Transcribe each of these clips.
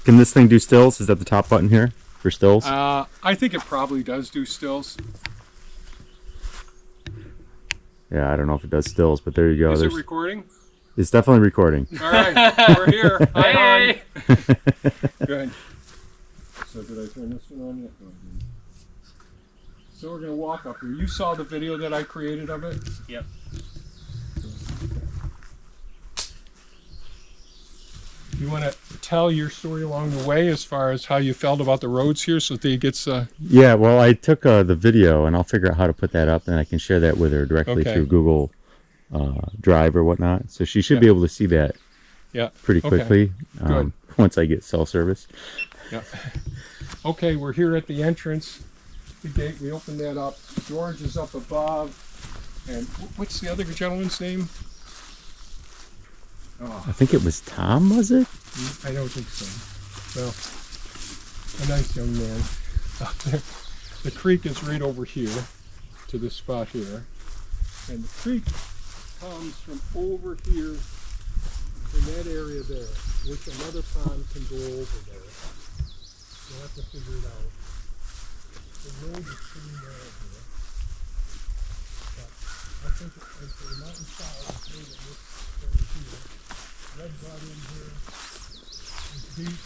Can this thing do stills? Is that the top button here for stills? I think it probably does do stills. Yeah, I don't know if it does stills, but there you go. Is it recording? It's definitely recording. All right, we're here. Hi, hon. Good. So did I turn this one on yet? No, I didn't. So we're going to walk up here. You saw the video that I created of it? Yep. You want to tell your story along the way as far as how you felt about the roads here so Thea gets... Yeah, well, I took the video, and I'll figure out how to put that up, and I can share that with her directly through Google Drive or whatnot. So she should be able to see that pretty quickly once I get cell service. Yeah. Okay, we're here at the entrance. The gate, we opened that up. George is up above. And what's the other gentleman's name? Oh. I think it was Tom, was it? I don't think so. Well, a nice young man. The creek is right over here to this spot here. And the creek comes from over here in that area there, which another pond can go over there. We'll have to figure it out. The road is pretty narrow here. But I think the mountainside is made of this area here. Red bud in here. There's beach.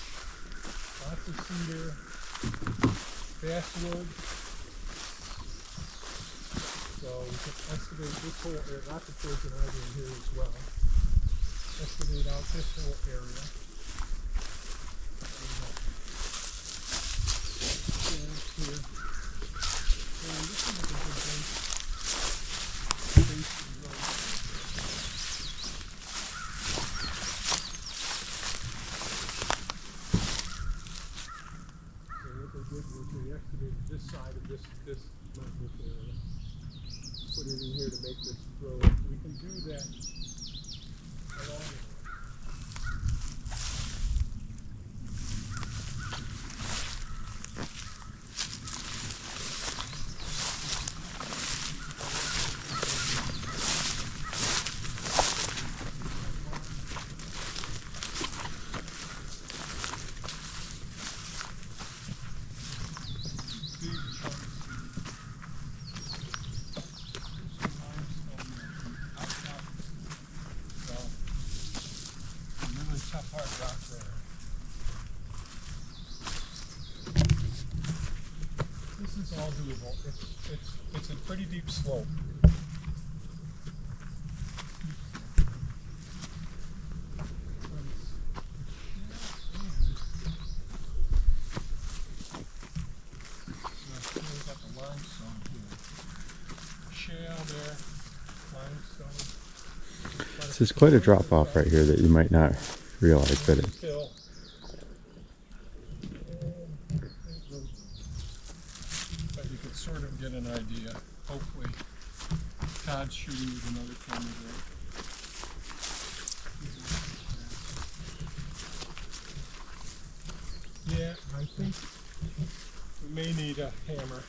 Lots of cedar. Basswood. So we can estimate this whole area. Lots of poison ivy in here as well. Estimate out this whole area. Here. And this is a good base. So what they did was they excavated this side of this area. Put it in here to make this road. We can do that along the way. This is all doable. It's a pretty deep slope. We've got the limestone here. Shale there, limestone. This is quite a drop off right here that you might not realize, but it. But you could sort of get an idea. Hopefully, Todd's shooting with another camera there. Yeah, I think we may need a hammer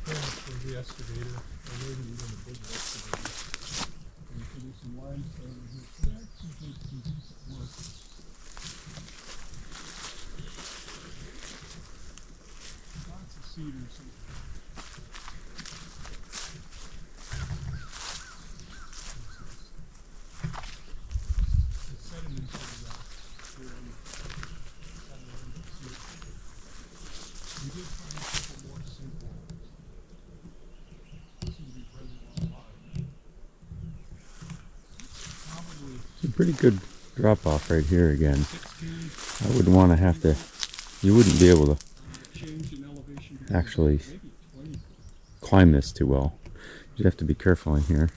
for the excavator, or maybe even a big excavator. And we can do some limestone in here. So that actually did some decent work. Lots of cedars. The sediments of the rock here in we did find a couple more sinkholes. This would be further down the line. Probably It's a pretty good drop off right here again. 16. I wouldn't want to have to. You wouldn't be able to Change in elevation. actually Maybe 20. climb this too well. You have to be careful in here.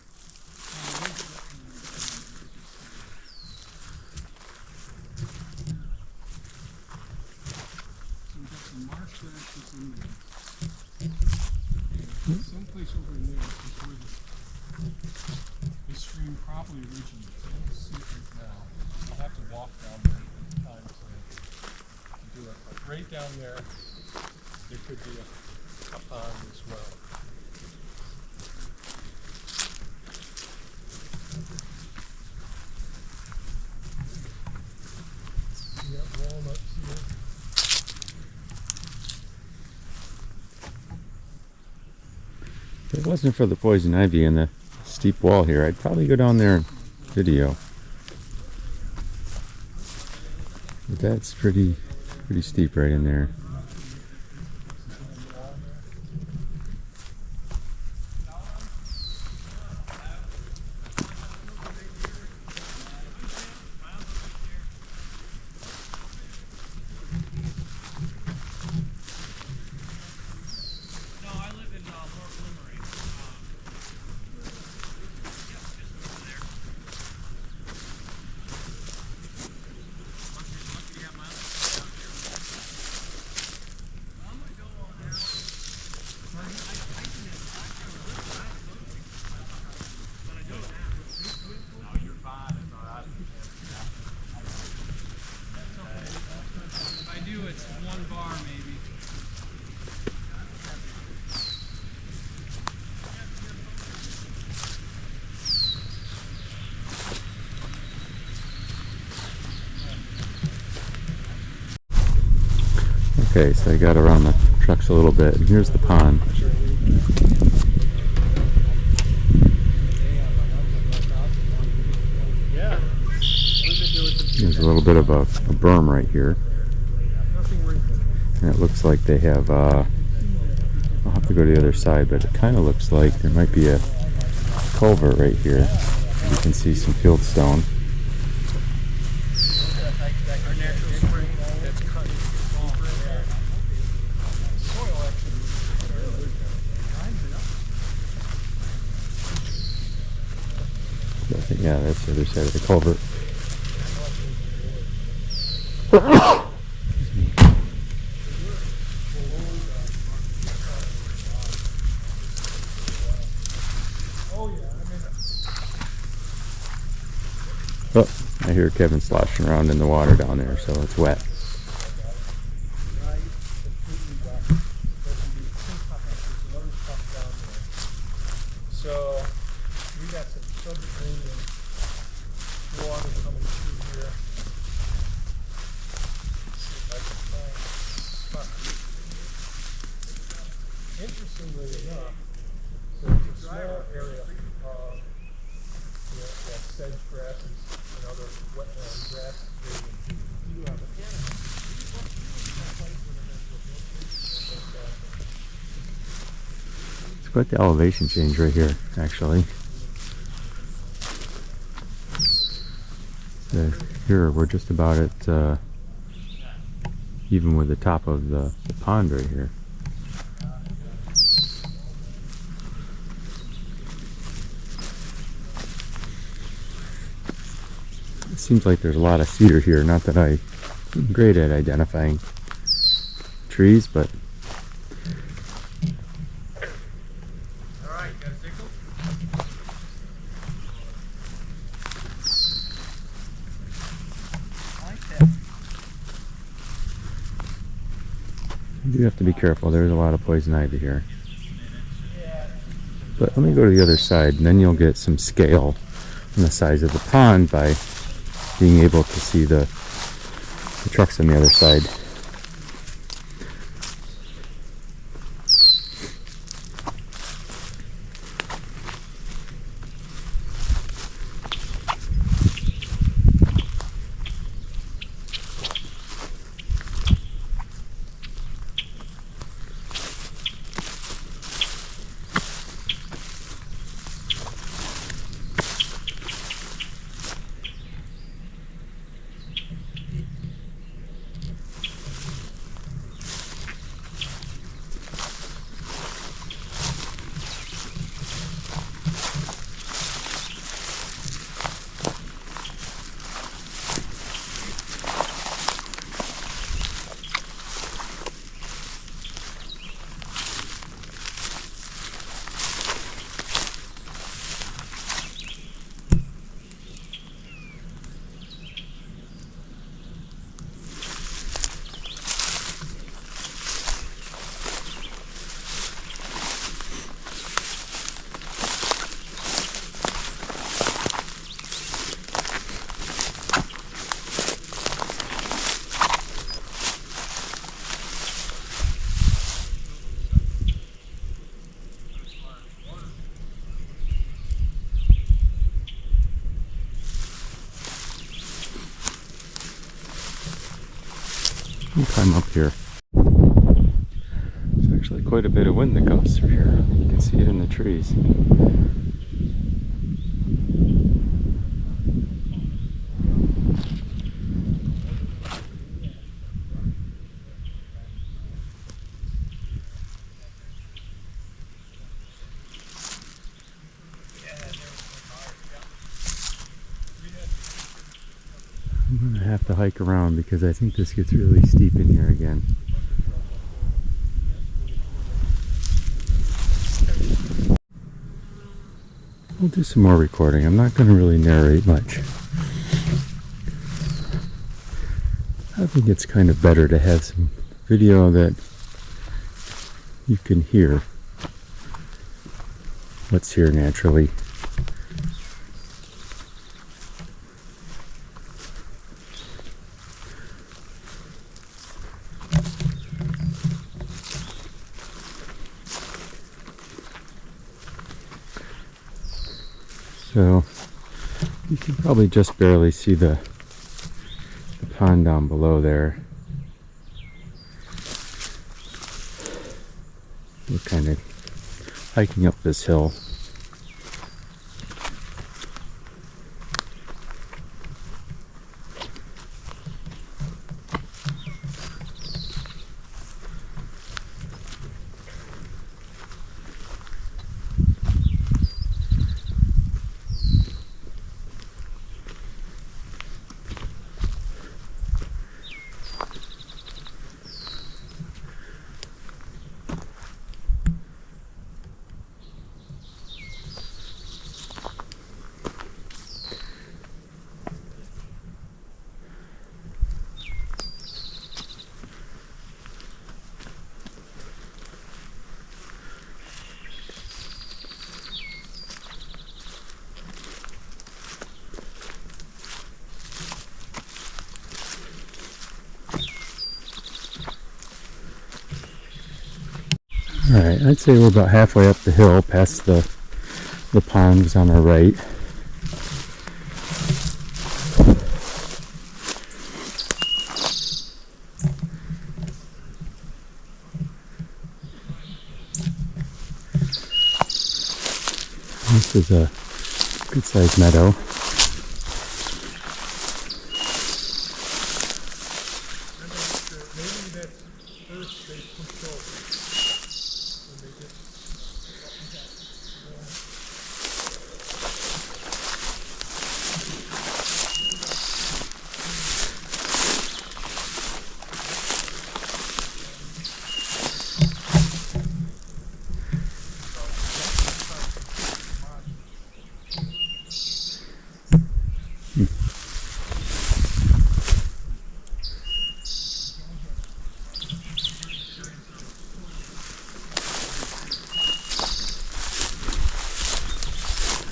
Someplace over in there is where this stream probably originated. I don't see it right now. I'll have to walk down there in time to do it. But right down there, there could be a pond as well. We got walnuts here. If it wasn't for the poison ivy and the steep wall here, I'd probably go down there and video. But that's pretty steep right in there. Okay, so I got around the trucks a little bit, and here's the pond. There's a little bit of a berm right here. And it looks like they have, I'll have to go to the other side, but it kind of looks like there might be a culvert right here. You can see some field stone. Yeah, that's the other side of the culvert. Oh, I hear Kevin sloshing around in the water down there, so it's wet. So we got some subterranean water coming through here. Let's see if I can find a spot. Interestingly enough, so it's a small area of sedge grasses and other wetland grasses. You have a It's quite the elevation change right here, actually. So here we're just about at even with the top of the pond right here. It seems like there's a lot of cedar here. Not that I'm great at identifying trees, but you do have to be careful. There's a lot of poison ivy here. But let me go to the other side, and then you'll get some scale on the size of the pond by being able to see the trucks on the other side. We'll climb up here. There's actually quite a bit of wind that comes through here. You can see it in the trees. I'm going to have to hike around because I think this gets really steep in here again. I'll do some more recording. I'm not going to really narrate much. I think it's kind of better to have some video that you can hear what's here naturally. So you can probably just barely see the pond down below there. We're kind of hiking up this hill. Alright, I'd say we're about halfway up the hill past the ponds on our right. This is a good sized meadow.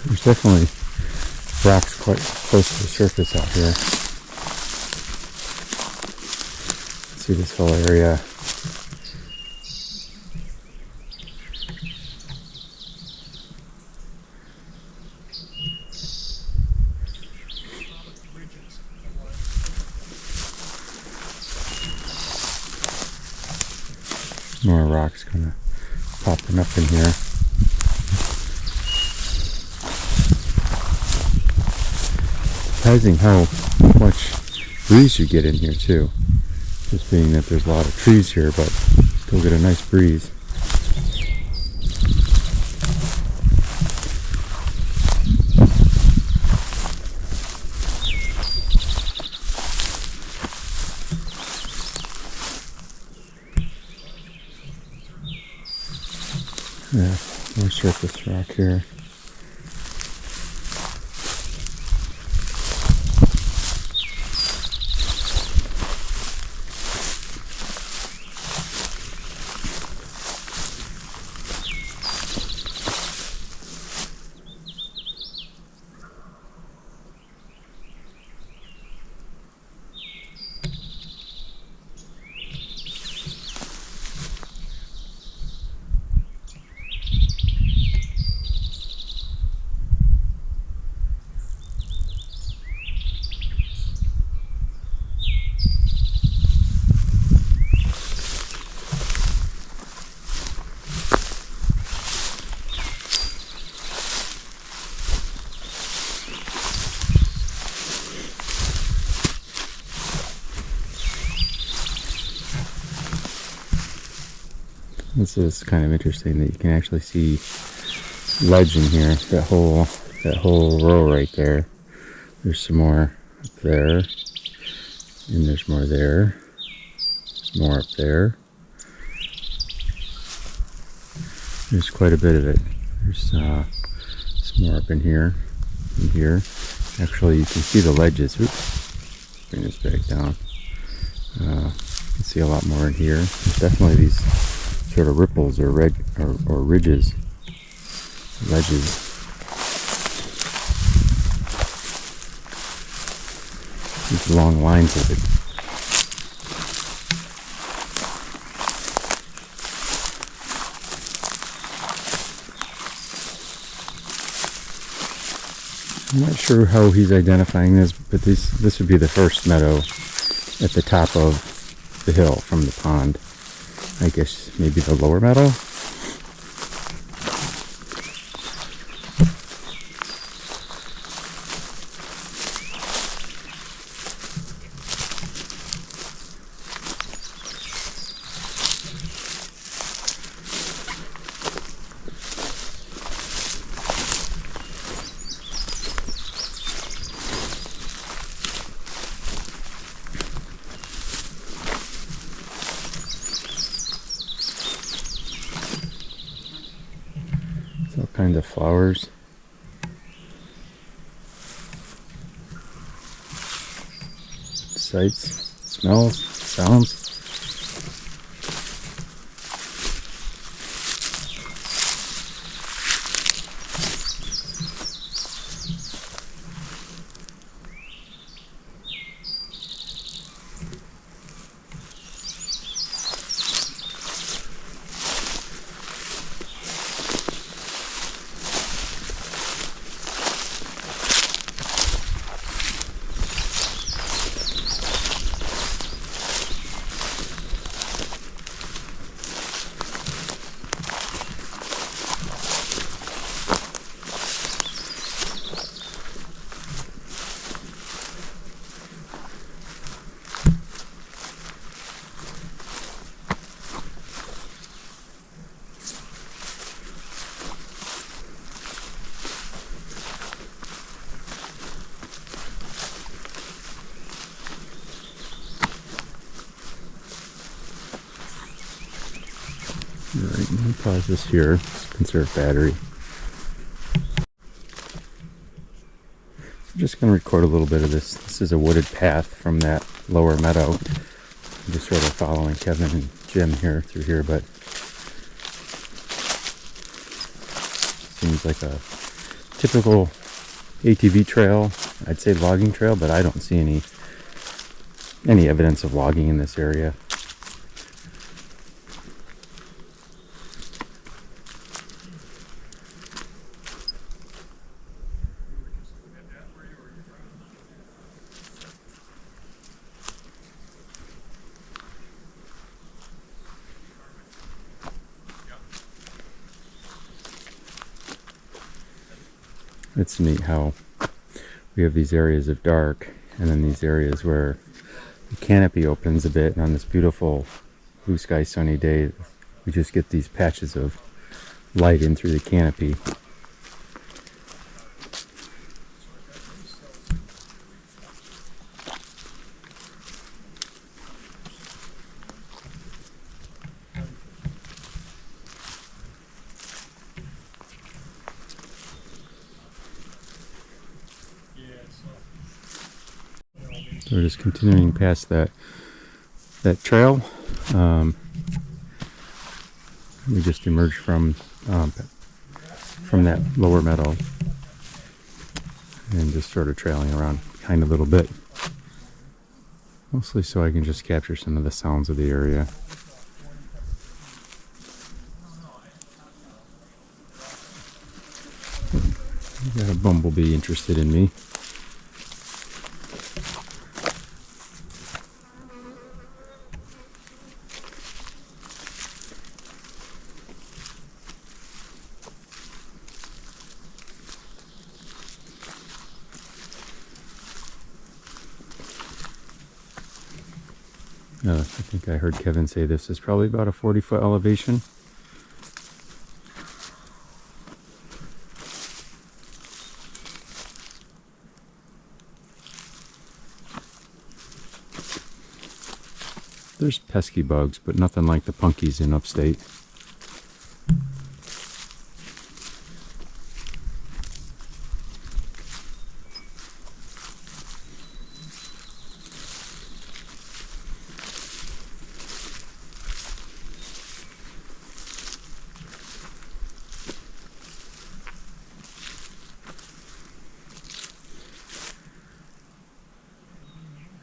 There's definitely rocks quite close to the surface out here. See this whole area. More rocks kind of popping up in here. Surprising how much breeze you get in here too. Just being that there's a lot of trees here, but still get a nice breeze. Yeah, more surface rock here. This is kind of interesting that you can actually see ledge in here. That whole row right there. There's some more up there, and there's more there. There's more up there. There's quite a bit of it. There's some more up in here, and here. Actually, you can see the ledges. Oops. Bring this back down. You can see a lot more in here. There's definitely these sort of ripples or ridges, ledges. These long lines of it. I'm not sure how he's identifying this, but this would be the first meadow at the top of the hill from the pond. I guess maybe the lower meadow. All kinds of flowers. Sights, smells, sounds. Alright, let me pause this here. Conserve battery. I'm just going to record a little bit of this. This is a wooded path from that lower meadow. I'm just sort of following Kevin and Jim here through here, but seems like a typical ATV trail. I'd say logging trail, but I don't see any evidence of logging in this area. It's neat how we have these areas of dark and then these areas where the canopy opens a bit, and on this beautiful blue sky sunny day we just get these patches of light in through the canopy. We're just continuing past that trail. We just emerged from that lower meadow and just sort of trailing around behind a little bit, mostly so I can just capture some of the sounds of the area. Got a bumblebee interested in me. I think I heard Kevin say this is probably about a 40-foot elevation. There's pesky bugs, but nothing like the punkies in upstate.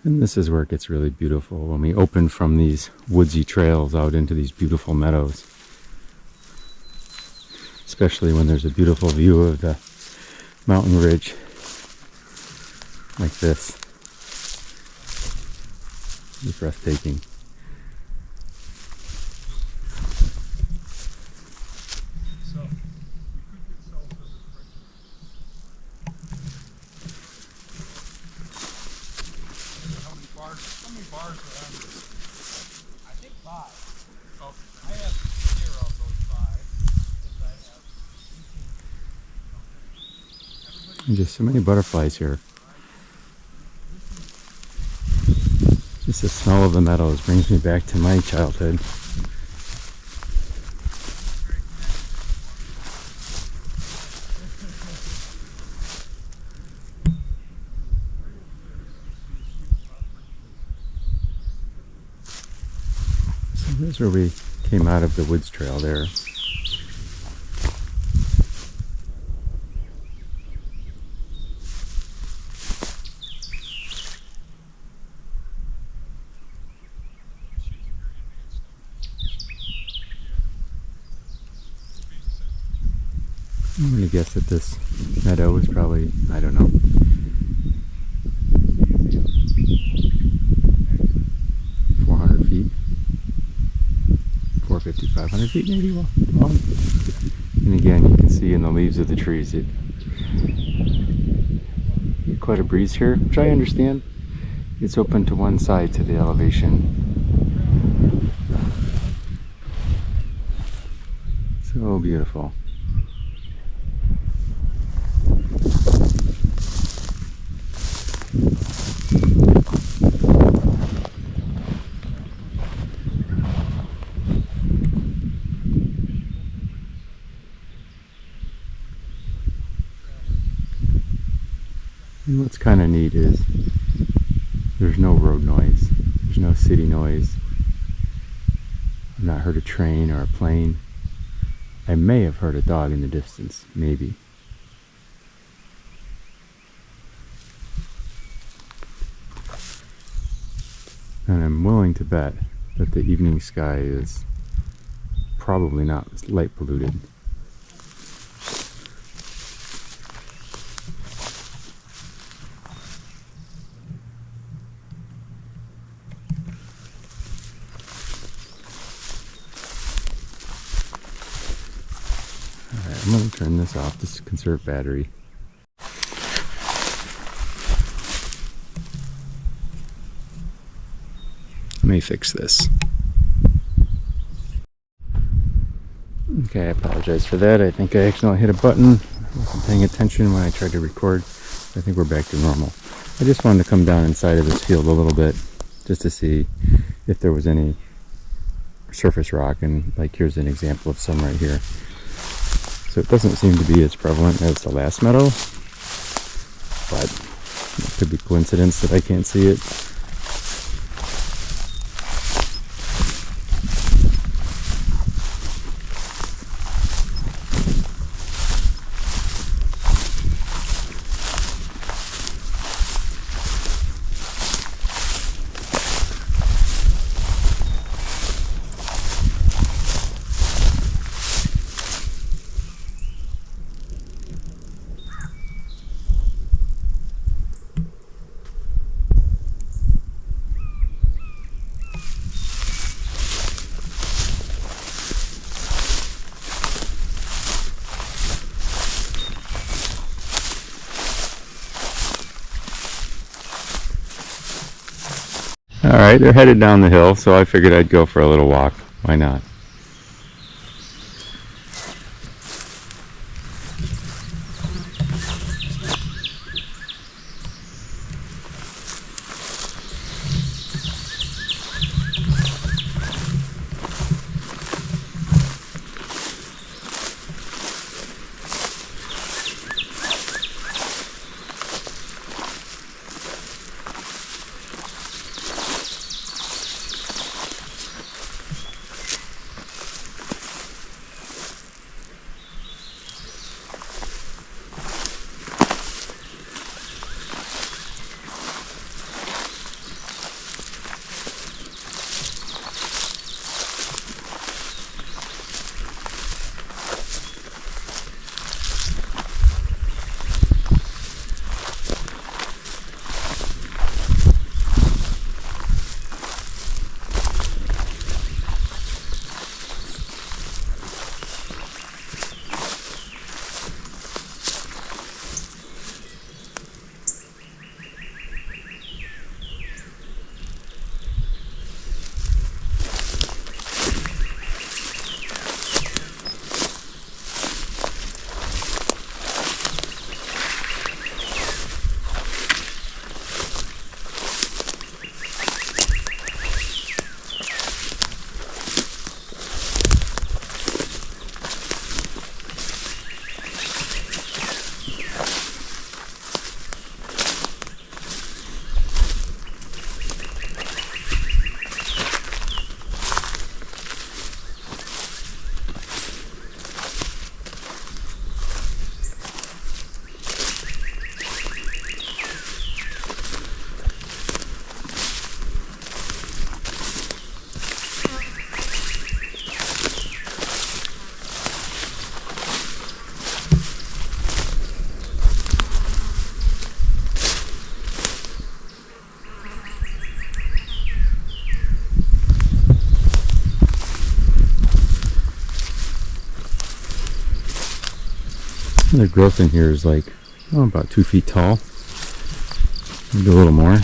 And this is where it gets really beautiful, when we open from these woodsy trails out into these beautiful meadows. Especially when there's a beautiful view of the mountain ridge like this. It's breathtaking. How many bars are on this? I think 5. Oh, I have 0 of those 5. And just so many butterflies here. Just the smell of the meadows brings me back to my childhood. Here's where we came out of the woods trail there. I'm going to guess that this meadow is probably, I don't know, 400 feet. 450, 500 feet maybe long. And again, you can see in the leaves of the trees, you get quite a breeze here, which I understand. It's open to one side to the elevation. So beautiful. And what's kind of neat is there's no road noise, there's no city noise. I've not heard a train or a plane. I may have heard a dog in the distance, maybe. And I'm willing to bet that the evening sky is probably not light polluted. I'm going to turn this off to conserve battery. Let me fix this. Okay, I apologize for that. I think I accidentally hit a button. I wasn't paying attention when I tried to record. I think we're back to normal. I just wanted to come down inside of this field a little bit just to see if there was any surface rock, and like here's an example of some right here. So it doesn't seem to be as prevalent as the last meadow, but it could be coincidence that I can't see it. Alright, they're headed down the hill, so I figured I'd go for a little walk. Why not? The growth in here is like, oh, about 2 feet tall. Maybe a little more.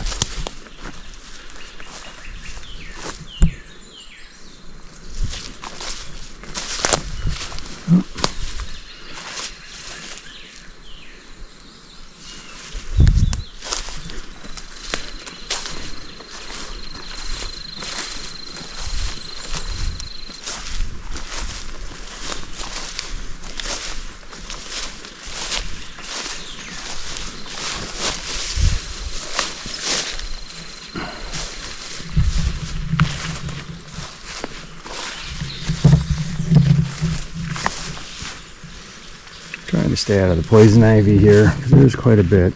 Trying to stay out of the poison ivy here because there's quite a bit.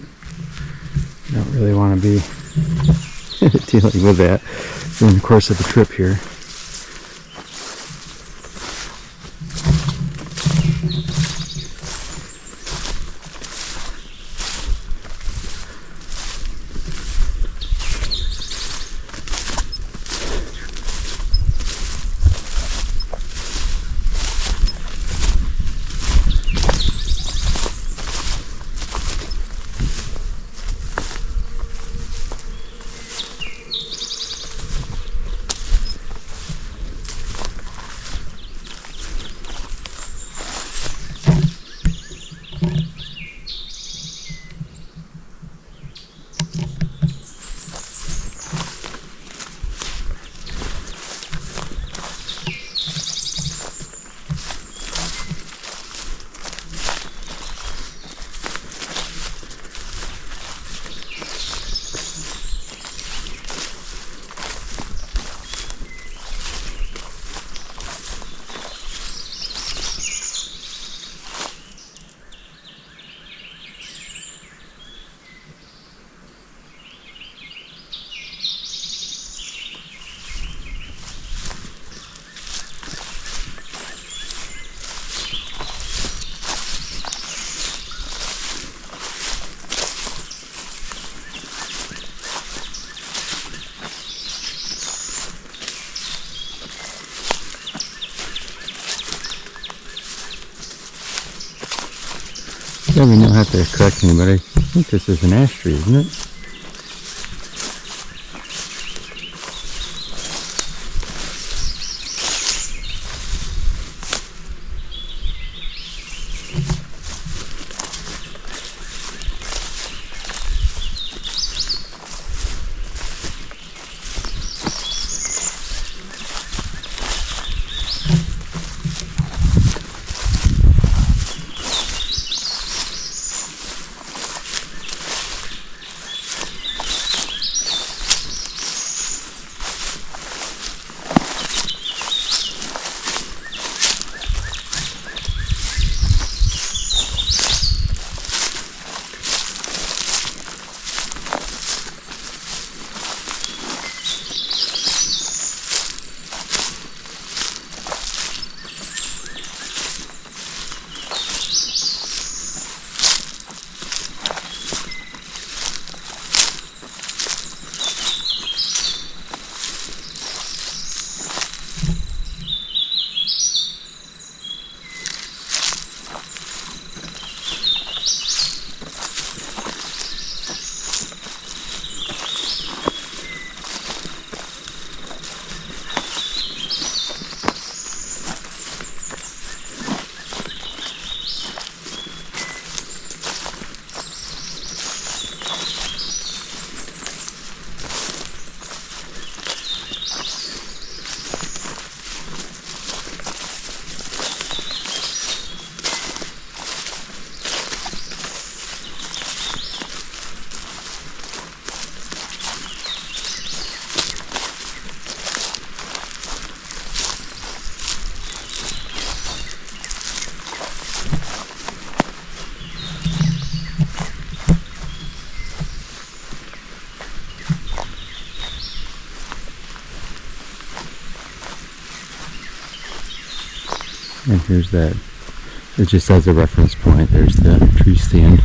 Don't really want to be dealing with that during the course of the trip here. Yeah, we don't have to correct anybody. I think this is an ash tree, isn't it? And here's that, it just as a reference point, there's the tree stand.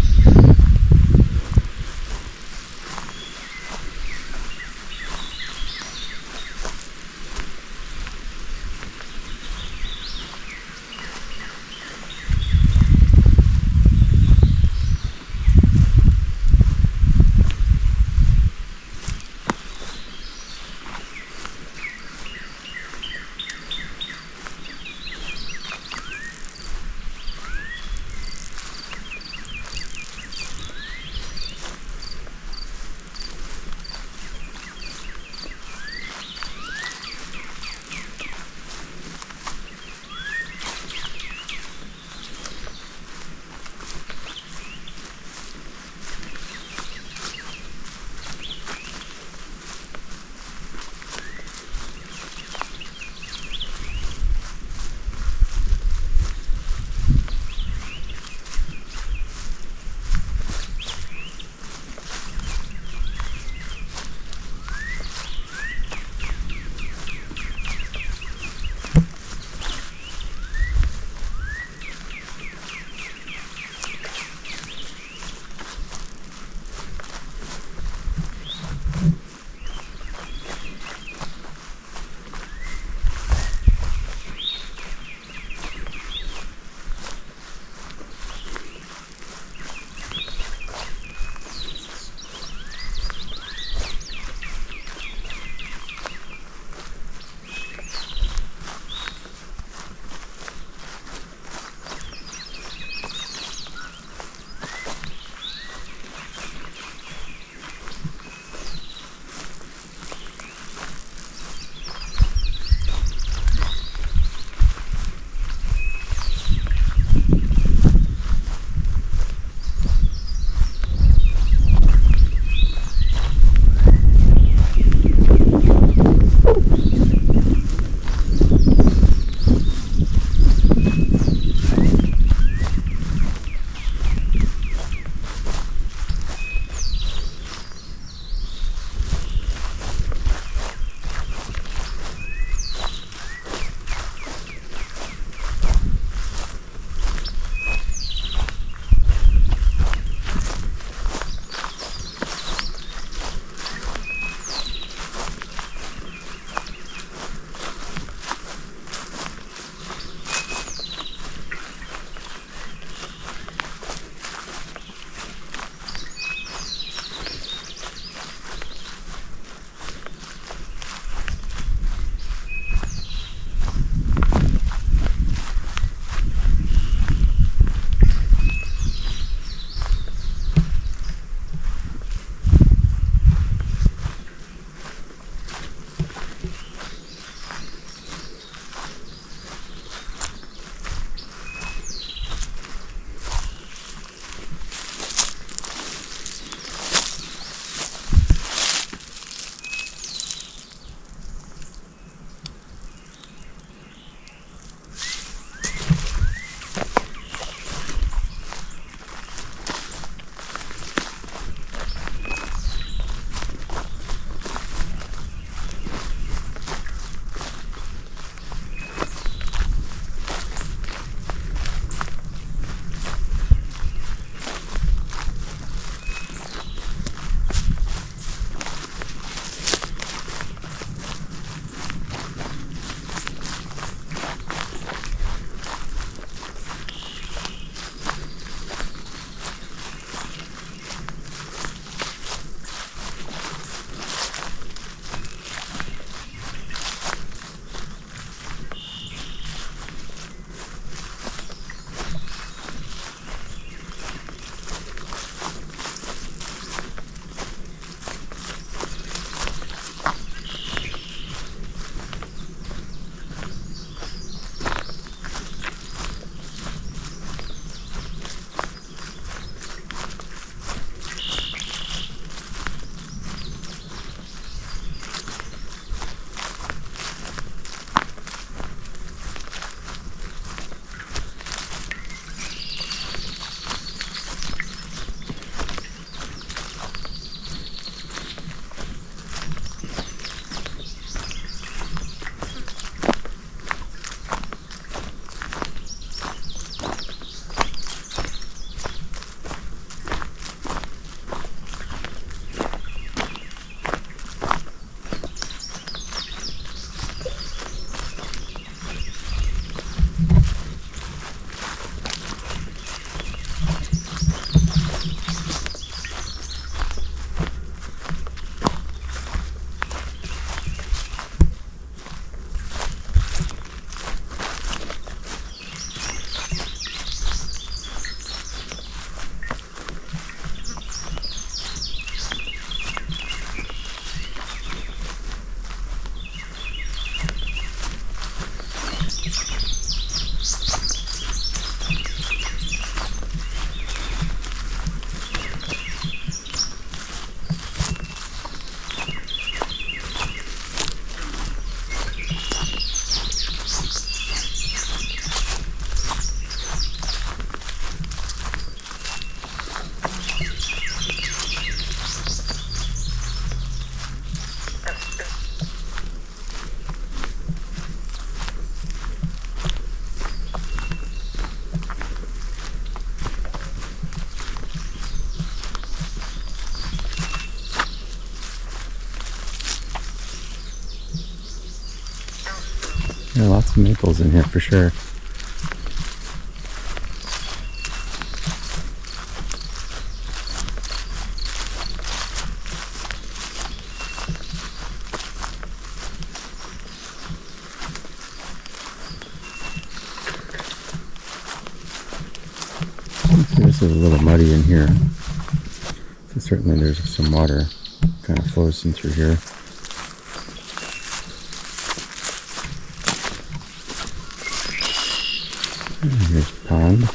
Yeah, lots of maples in here for sure. This is a little muddy in here. So certainly there's some water kind of flows in through here. And here's the pond.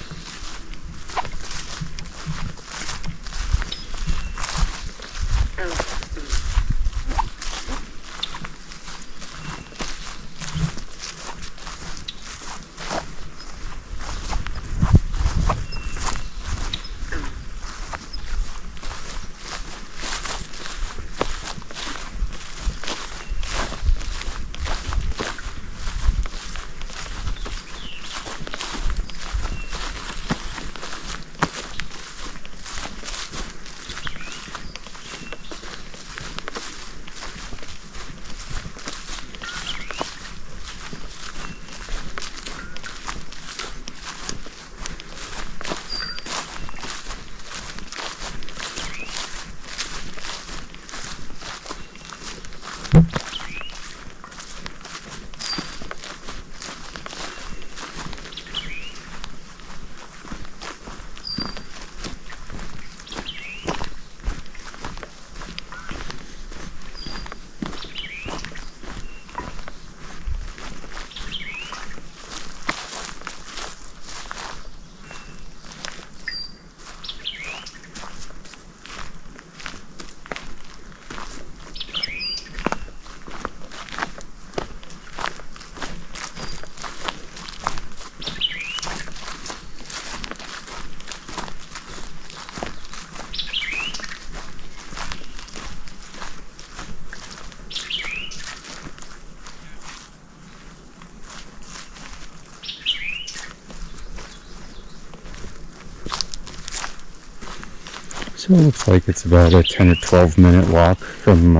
So it looks like it's about a 10 or 12 minute walk from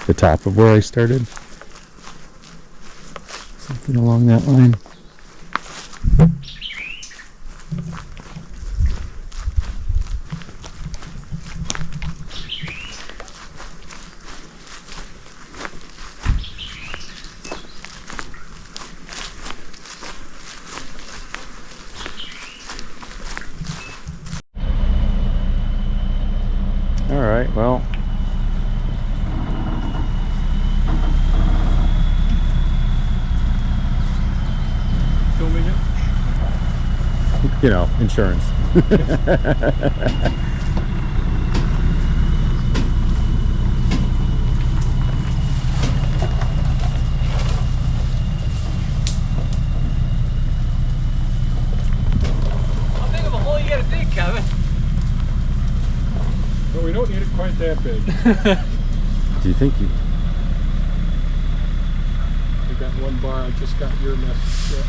the top of where I started. Something along that line. Alright, well, filming it? You know, insurance. How big of a hole you gotta dig, Kevin? But we don't need it quite that big. Do you think you... We got one bar, I just got your message.